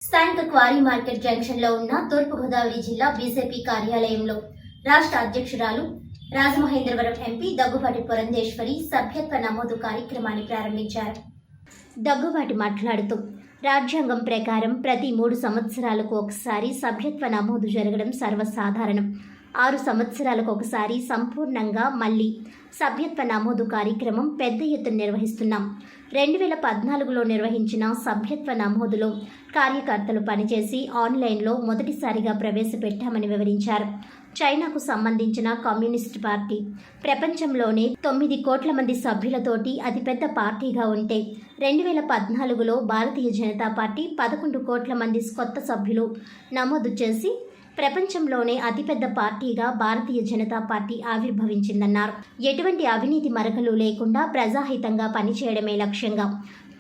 స్థానిక quarry market junction లో ఉన్న తూర్పుగోదావరి జిల్లా బీజేపీ కార్యాలయంలో రాష్ట్ర అధ్యక్షురాలు రాజమహేంద్రవరం ఎంపీ దగ్గుబాటి పురంధేశ్వరి సభ్యత్వ నమోదు కార్యక్రమాన్ని ప్రారంభించారు. దగ్గుబాటి మాట్లాడుతూ రాజ్యాంగం ప్రకారం ప్రతి 3 సంవత్సరాలకు ఒకసారి సభ్యత్వ నమోదు జరగడం సర్వసాధారణం. 6 సంవత్సరాలకు ఒకసారి సంపూర్ణంగా మళ్లీ సభ్యత్వ నమోదు కార్యక్రమం పెద్ద ఎత్తున నిర్వహిస్తున్నాం. 2014లో నిర్వహించిన సభ్యత్వ నమోదులో కార్యకర్తలు పనిచేసి ఆన్లైన్లో మొదటిసారిగా ప్రవేశపెట్టామని వివరించారు. చైనాకు సంబంధించిన కమ్యూనిస్ట్ పార్టీ ప్రపంచంలోనే 9 కోట్ల మంది సభ్యులతోటి అతిపెద్ద పార్టీగా ఉంటే 2014లో భారతీయ జనతా పార్టీ 11 కోట్ల మంది కొత్త సభ్యులు నమోదు చేసి ప్రపంచంలోనే అతిపెద్ద పార్టీగా భారతీయ జనతా పార్టీ ఆవిర్భవించిందన్నారు. ఎటువంటి అవినీతి మరకలు లేకుండా ప్రజాహితంగా పనిచేయడమే లక్ష్యంగా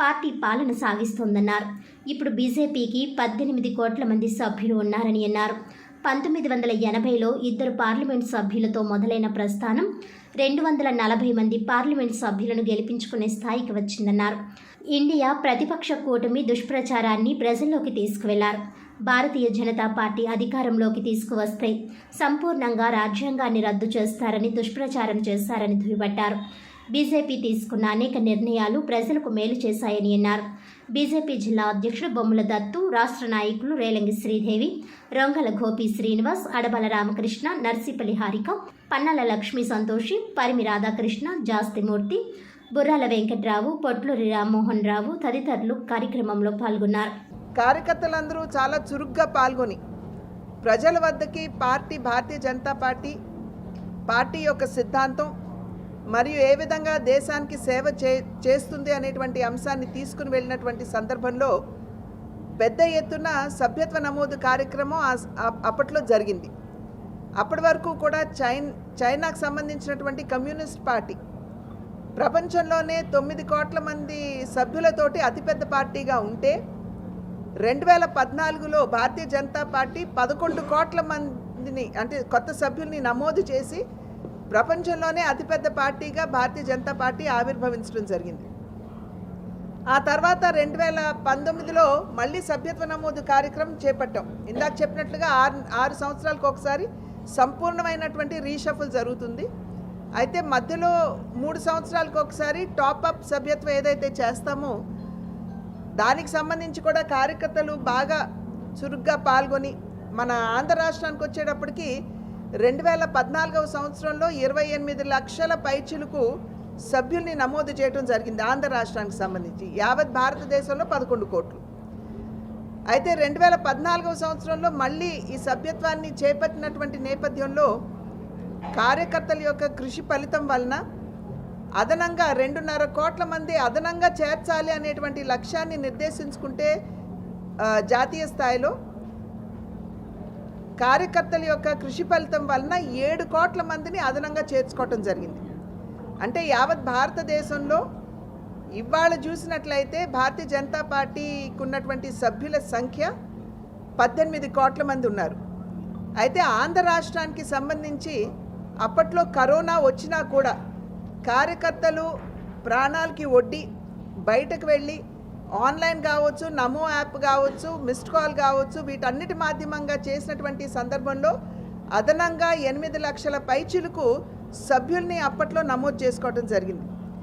పార్టీ పాలన సాగిస్తోందన్నారు. ఇప్పుడు బీజేపీకి 18 కోట్ల మంది సభ్యులు ఉన్నారని అన్నారు. 1980లో 2 పార్లమెంట్ సభ్యులతో మొదలైన ప్రస్థానం 240 మంది పార్లమెంట్ సభ్యులను గెలిపించుకునే స్థాయికి వచ్చిందన్నారు. ఇండియా ప్రతిపక్ష కూటమి దుష్ప్రచారాన్ని ప్రజల్లోకి తీసుకువెళ్లారు. భారతీయ జనతా పార్టీ అధికారంలోకి తీసుకువస్తే సంపూర్ణంగా రాజ్యాంగాన్ని రద్దు చేస్తారని దుష్ప్రచారం చేశారని దుయ్యబట్టారు. బీజేపీ తీసుకున్న అనేక నిర్ణయాలు ప్రజలకు మేలు చేశాయని అన్నారు. బీజేపీ జిల్లా అధ్యక్షుడు బొమ్మల దత్తు, రాష్ట్ర నాయకులు రేలంగి శ్రీదేవి, రొంగల గోపి శ్రీనివాస్, అడబల రామకృష్ణ, నర్సిపల్లి హారిక, పన్నాల లక్ష్మీ సంతోషి, పరిమి రాధాకృష్ణ, జాస్తిమూర్తి, బుర్రాల వెంకట్రావు, పొట్లూరి రామ్మోహన్ రావు తదితరులు కార్యక్రమంలో పాల్గొన్నారు. కార్యకర్తలందరూ చాలా చురుగ్గా పాల్గొని ప్రజల వద్దకి భారతీయ జనతా పార్టీ యొక్క సిద్ధాంతం మరియు ఏ విధంగా దేశానికి సేవ చేస్తుంది అనేటువంటి అంశాన్ని తీసుకుని వెళ్ళినటువంటి సందర్భంలో పెద్ద ఎత్తున సభ్యత్వ నమోదు కార్యక్రమం అప్పట్లో జరిగింది. అప్పటి వరకు కూడా చైనాకు సంబంధించినటువంటి కమ్యూనిస్ట్ పార్టీ ప్రపంచంలోనే 9 కోట్ల మంది సభ్యులతోటి అతిపెద్ద పార్టీగా ఉంటే 2014లో భారతీయ జనతా పార్టీ 11 కోట్ల మందిని అంటే కొత్త సభ్యుల్ని నమోదు చేసి ప్రపంచంలోనే అతిపెద్ద పార్టీగా భారతీయ జనతా పార్టీ ఆవిర్భవించడం జరిగింది. ఆ తర్వాత 2019లో మళ్ళీ సభ్యత్వ నమోదు కార్యక్రమం చేపట్టాం. ఇందాక చెప్పినట్లుగా 6 సంవత్సరాలకు ఒకసారి సంపూర్ణమైనటువంటి రీషఫుల్ జరుగుతుంది. అయితే మధ్యలో 3 సంవత్సరాలకు ఒకసారి టాప్అప్ సభ్యత్వం ఏదైతే చేస్తామో దానికి సంబంధించి కూడా కార్యకర్తలు బాగా చురుగ్గా పాల్గొని మన ఆంధ్ర రాష్ట్రానికి వచ్చేటప్పటికి 2014వ సంవత్సరంలో 28 లక్షల పైచిలకు సభ్యుల్ని నమోదు చేయడం జరిగింది. ఆంధ్ర రాష్ట్రానికి సంబంధించి యావత్ భారతదేశంలో 11 కోట్లు. అయితే 2014వ సంవత్సరంలో మళ్ళీ ఈ సభ్యత్వాన్ని చేపట్టినటువంటి నేపథ్యంలో కార్యకర్తల యొక్క కృషి ఫలితం వలన అదనంగా 2.5 కోట్ల మంది అదనంగా చేర్చాలి అనేటువంటి లక్ష్యాన్ని నిర్దేశించుకుంటే జాతీయ స్థాయిలో కార్యకర్తల యొక్క కృషి ఫలితం వలన 7 కోట్ల మందిని అదనంగా చేర్చుకోవటం జరిగింది. అంటే యావత్ భారతదేశంలో ఇవాళ చూసినట్లయితే భారతీయ జనతా పార్టీకి ఉన్నటువంటి సభ్యుల సంఖ్య 18 కోట్ల మంది ఉన్నారు. అయితే ఆంధ్ర రాష్ట్రానికి సంబంధించి అప్పట్లో కరోనా వచ్చినా కూడా కార్యకర్తలు ప్రాణాలకి ఒడ్డి బయటకు వెళ్ళి ఆన్లైన్ కావచ్చు, నమో యాప్ కావచ్చు, మిస్డ్ కాల్ కావచ్చు, వీటన్నిటి మాధ్యమంగా చేసినటువంటి సందర్భంలో అదనంగా 8 లక్షల పైచిలకు సభ్యుల్ని అప్పట్లో నమోదు చేసుకోవడం జరిగింది.